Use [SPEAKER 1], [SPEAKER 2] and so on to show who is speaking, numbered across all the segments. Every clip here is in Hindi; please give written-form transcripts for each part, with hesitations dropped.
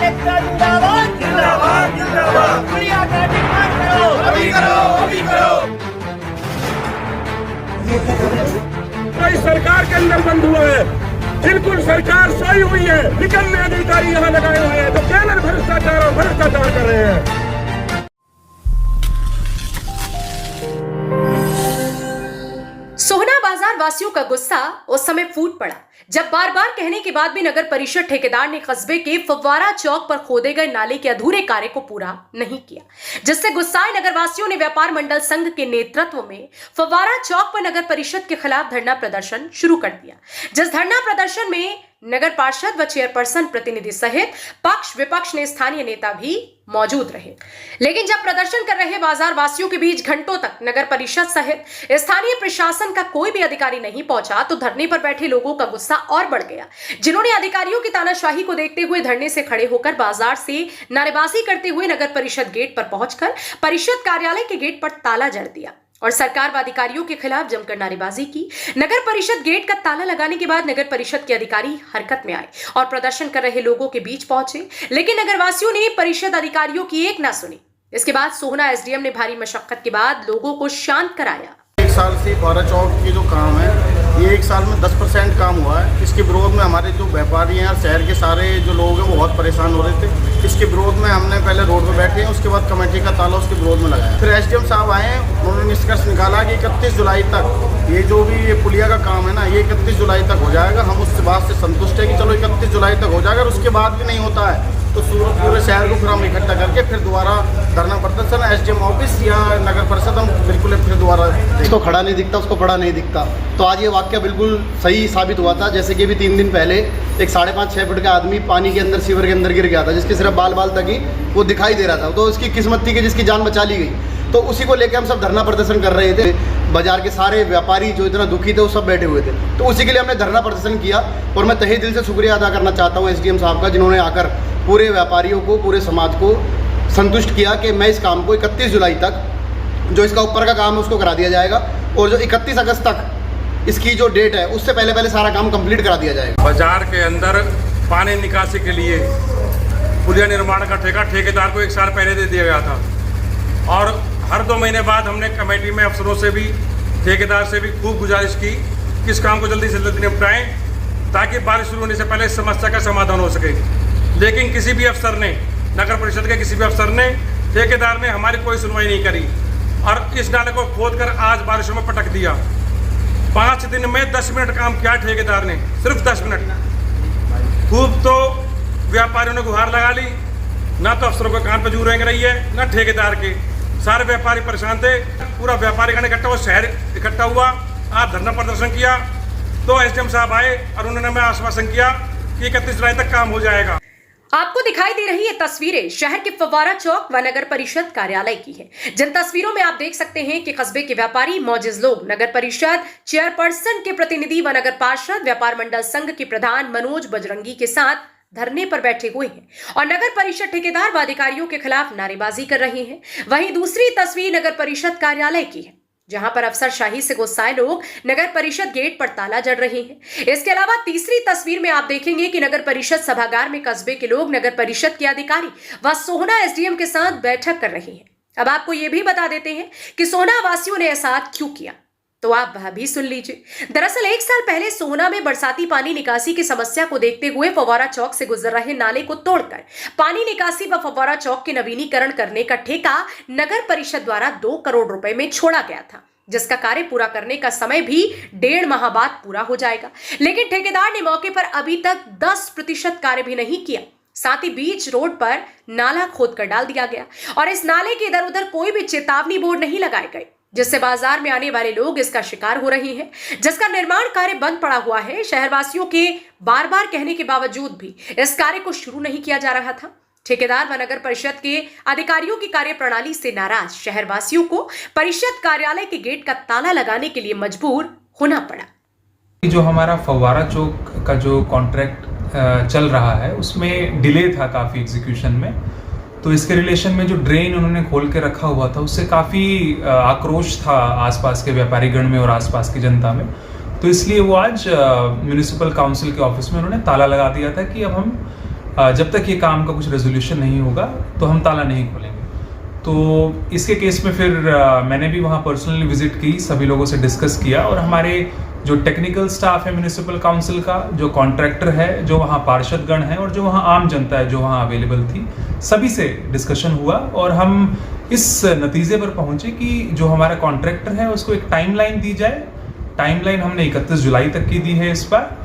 [SPEAKER 1] एकता जिंदाबाद जिंदाबाद जिंदाबाद। पुलिया का डिमांड करो, अभी करो, अभी करो।
[SPEAKER 2] कई सरकार के अंदर बंद हुआ है, बिल्कुल सरकार सोई हुई है, निकलने अधिकारी यहाँ लगाए हुए हैं, तो केवल भ्रष्टाचार और भ्रष्टाचार कर रहे हैं।
[SPEAKER 3] सोहना बाजार वासियों का गुस्सा उस समय फूट पड़ा जब बार बार कहने के बाद भी नगर परिषद ठेकेदार ने कस्बे के फव्वारा चौक पर खोदे गए नाले के अधूरे कार्य को पूरा नहीं किया, जिससे गुस्साए नगरवासियों ने व्यापार मंडल संघ के नेतृत्व में फव्वारा चौक पर नगर परिषद के खिलाफ धरना प्रदर्शन शुरू कर दिया। जिस धरना प्रदर्शन में नगर पार्षद व चेयरपर्सन प्रतिनिधि सहित पक्ष विपक्ष ने स्थानीय नेता भी मौजूद रहे, लेकिन जब प्रदर्शन कर रहे बाजार वासियों के बीच घंटों तक नगर परिषद सहित स्थानीय प्रशासन का कोई भी अधिकारी नहीं पहुंचा तो धरने पर बैठे लोगों का गुस्सा और बढ़ गया, जिन्होंने अधिकारियों की तानाशाही को देखते हुए धरने से खड़े होकर बाजार से नारेबाजी करते हुए नगर परिषद गेट पर पहुंचकर परिषद कार्यालय के गेट पर ताला जड़ दिया और सरकार व अधिकारियों के खिलाफ जमकर नारेबाजी की। नगर परिषद गेट का ताला लगाने के बाद नगर परिषद के अधिकारी हरकत में आए और प्रदर्शन कर रहे लोगों के बीच पहुंचे, लेकिन नगरवासियों ने परिषद अधिकारियों की एक ना सुनी। इसके बाद सोहना एसडीएम ने भारी मशक्कत के बाद लोगों को शांत कराया।
[SPEAKER 4] एक साल से फव्वारा चौक के जो काम है ये एक साल में 10% काम हुआ है। इसके विरोध में हमारे जो व्यापारी हैं और शहर के सारे जो लोग हैं वो बहुत परेशान हो रहे थे। इसके विरोध में हमने पहले रोड पर बैठे हैं, उसके बाद कमेटी का ताला उसके विरोध में लगाया। फिर एसडीएम साहब आए, उन्होंने निष्कर्ष निकाला कि 31 जुलाई तक ये जो भी ये पुलिया का काम है ना, ये 31 जुलाई तक हो जाएगा। हम उस बात से संतुष्ट है कि चलो 31 जुलाई तक हो जाएगा। और उसके बाद भी नहीं होता है तो पूरे शहर को फिर हम इकट्ठा करके फिर दोबारा धरना प्रदर्शन एसडीएम ऑफिस या नगर परिषद हम बिल्कुल फिर दोबारा।
[SPEAKER 5] इसको खड़ा नहीं दिखता, उसको पड़ा नहीं दिखता। तो आज ये वाक्य बिल्कुल सही साबित हुआ था। जैसे कि अभी 3 दिन पहले एक 5.5-6 फुट का आदमी पानी के अंदर सीवर के अंदर गिर गया था, जिसके सिर्फ बाल तक ही वो दिखाई दे रहा था। तो उसकी किस्मत थी कि जिसकी जान बचा ली गई। तो उसी को लेकर हम सब धरना प्रदर्शन कर रहे थे। बाजार के सारे व्यापारी जो इतना दुखी थे वो सब बैठे हुए थे, तो उसी के लिए हमने धरना प्रदर्शन किया। और मैं तहे दिल से शुक्रिया अदा करना चाहता हूँ एसडीएम साहब का, जिन्होंने आकर पूरे व्यापारियों को, पूरे समाज को संतुष्ट किया कि मैं इस काम को 31 जुलाई तक जो इसका ऊपर का काम है उसको करा दिया जाएगा और जो 31 अगस्त तक इसकी जो डेट है उससे पहले सारा काम कंप्लीट करा दिया जाएगा।
[SPEAKER 2] बाजार के अंदर पानी निकासी के लिए पुलिया निर्माण का ठेका ठेकेदार को 1 साल पहले दे दिया गया था और हर 2 महीने बाद हमने कमेटी में अफसरों से भी ठेकेदार से भी खूब गुजारिश की कि इस काम को जल्दी से जल्दी निपटाएं ताकि बारिश शुरू होने से पहले इस समस्या का समाधान हो सके। लेकिन किसी भी अफसर ने, नगर परिषद के किसी भी अफसर ने, ठेकेदार ने हमारी कोई सुनवाई नहीं करी और इस नाले को खोदकर आज बारिशों में पटक दिया। 5 दिन में 10 मिनट काम किया ठेकेदार ने, सिर्फ 10 मिनट। खूब तो व्यापारियों ने गुहार लगा ली, ना तो अफसरों के कान पे जू रेंग रही है ना ठेकेदार के। सारे व्यापारी परेशान थे, पूरा व्यापारी गण इकट्ठा हुआ, शहर इकट्ठा हुआ, आज धरना प्रदर्शन किया। तो एसडीएम साहब आए और उन्होंने हमें आश्वासन किया कि 31 जुलाई तक काम हो जाएगा।
[SPEAKER 3] आपको दिखाई दे रही ये तस्वीरें शहर के फव्वारा चौक व नगर परिषद कार्यालय की है, जिन तस्वीरों में आप देख सकते हैं कि कस्बे के व्यापारी, मौजूद लोग, नगर परिषद चेयरपर्सन के प्रतिनिधि व नगर पार्षद, व्यापार मंडल संघ के प्रधान मनोज बजरंगी के साथ धरने पर बैठे हुए हैं और नगर परिषद ठेकेदार व अधिकारियों के खिलाफ नारेबाजी कर रहे हैं। वहीं दूसरी तस्वीर नगर परिषद कार्यालय की है, जहां पर अफसरशाही से गुस्साए लोग नगर परिषद गेट पर ताला जड़ रहे हैं। इसके अलावा तीसरी तस्वीर में आप देखेंगे कि नगर परिषद सभागार में कस्बे के लोग नगर परिषद के अधिकारी व सोहना एसडीएम के साथ बैठक कर रहे हैं। अब आपको यह भी बता देते हैं कि सोहना वासियों ने ऐसा क्यों किया, तो आप वह भी सुन लीजिए। दरअसल 1 साल पहले सोहना में बरसाती पानी निकासी की समस्या को देखते हुए फव्वारा चौक से गुजर रहे नाले को तोड़कर पानी निकासी व फव्वारा चौक के नवीनीकरण करने का ठेका नगर परिषद द्वारा 2 करोड़ रुपए में छोड़ा गया था, जिसका कार्य पूरा करने का समय भी 1.5 माह बाद पूरा हो जाएगा। लेकिन ठेकेदार ने मौके पर अभी तक 10% कार्य भी नहीं किया। साथ ही बीच रोड पर नाला खोद कर डाल दिया गया और इस नाले के इधर उधर कोई भी चेतावनी बोर्ड नहीं लगाए गए, जिससे बाजार में आने वाले लोग इसका शिकार हो रहे हैं, जिसका निर्माण कार्य बंद पड़ा हुआ है। शहरवासियों के बार बार कहने के बावजूद भी इस कार्य को शुरू नहीं किया जा रहा था। ठेकेदार व नगर परिषद के अधिकारियों की कार्यप्रणाली से नाराज शहरवासियों को परिषद कार्यालय के गेट का ताला लगाने के लिए मजबूर होना पड़ा।
[SPEAKER 6] जो हमारा फव्वारा चौक का जो कॉन्ट्रैक्ट चल रहा है उसमें डिले था काफ़ी एग्जीक्यूशन में, तो इसके रिलेशन में जो ड्रेन उन्होंने खोल के रखा हुआ था उससे काफ़ी आक्रोश था आसपास के व्यापारीगण में और आसपास की जनता में। तो इसलिए वो आज म्यूनिसिपल काउंसिल के ऑफिस में उन्होंने ताला लगा दिया था कि अब हम जब तक ये काम का कुछ रेजोल्यूशन नहीं होगा तो हम ताला नहीं खोलेंगे। तो इसके केस में फिर मैंने भी वहाँ पर्सनली विजिट की, सभी लोगों से डिस्कस किया और हमारे जो टेक्निकल स्टाफ है म्यूनिसिपल काउंसिल का, जो कॉन्ट्रैक्टर है, जो वहाँ पार्षदगण है और जो वहाँ आम जनता है जो वहाँ अवेलेबल थी, सभी से डिस्कशन हुआ और हम इस नतीजे पर पहुँचे कि जो हमारा कॉन्ट्रैक्टर है उसको एक टाइमलाइन दी जाए। टाइमलाइन हमने 31 जुलाई तक की दी है इस बार,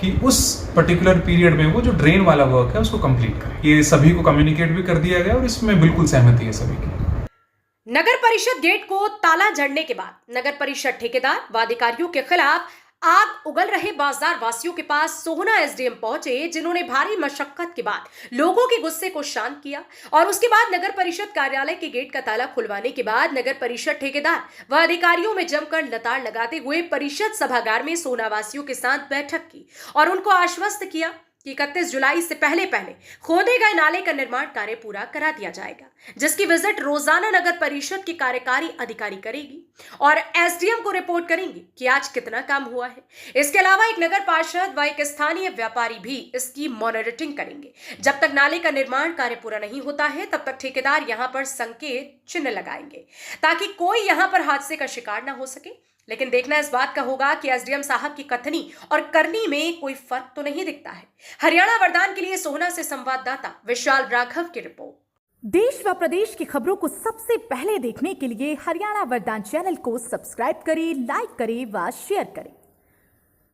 [SPEAKER 6] कि उस पर्टिकुलर पीरियड में वो जो ड्रेन वाला वर्क है उसको कंप्लीट करें। ये सभी को कम्युनिकेट भी कर दिया गया और इसमें बिल्कुल सहमति है सभी की।
[SPEAKER 3] नगर परिषद गेट को ताला जड़ने के बाद नगर परिषद ठेकेदार व अधिकारियों के खिलाफ आग उगल रहे बाजार वासियों के पास सोहना एसडीएम पहुंचे, जिन्होंने भारी मशक्कत के बाद लोगों के गुस्से को शांत किया और उसके बाद नगर परिषद कार्यालय के गेट का ताला खुलवाने के बाद नगर परिषद ठेकेदार व अधिकारियों में जमकर लताड़ लगाते हुए परिषद सभागार में सोहना वासियों के साथ बैठक की और उनको आश्वस्त किया कि 31 जुलाई से पहले खोदे गए नाले का निर्माण कार्य पूरा करा दिया जाएगा, जिसकी विजिट रोजाना नगर परिषद की कार्यकारी अधिकारी करेगी और एसडीएम को रिपोर्ट करेंगे कि आज कितना काम हुआ है। इसके अलावा एक नगर पार्षद व एक स्थानीय व्यापारी भी इसकी मॉनिटरिंग करेंगे। जब तक नाले का निर्माण कार्य पूरा नहीं होता है तब तक ठेकेदार यहां पर संकेत चिन्ह लगाएंगे ताकि कोई यहां पर हादसे का शिकार न हो सके। लेकिन देखना इस बात का होगा कि एसडीएम साहब की कथनी और करनी में कोई फर्क तो नहीं दिखता है। हरियाणा वरदान के लिए सोहना से संवाददाता विशाल राघव की रिपोर्ट।
[SPEAKER 7] देश व प्रदेश की खबरों को सबसे पहले देखने के लिए हरियाणा वरदान चैनल को सब्सक्राइब करें, लाइक करें व शेयर करें।